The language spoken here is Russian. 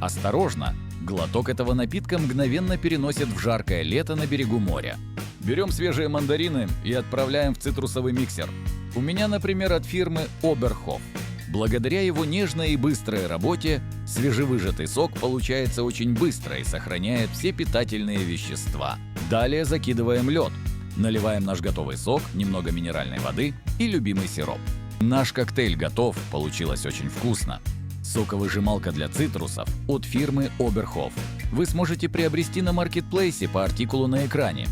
Осторожно! Глоток этого напитка мгновенно переносит в жаркое лето на берегу моря. Берем свежие мандарины и отправляем в цитрусовый миксер. У меня, например, от фирмы Оберхоф. Благодаря его нежной и быстрой работе свежевыжатый сок получается очень быстро и сохраняет все питательные вещества. Далее закидываем лед, наливаем наш готовый сок, немного минеральной воды и любимый сироп. Наш коктейль готов, получилось очень вкусно. Соковыжималка для цитрусов от фирмы Оберхоф вы сможете приобрести на маркетплейсе по артикулу на экране.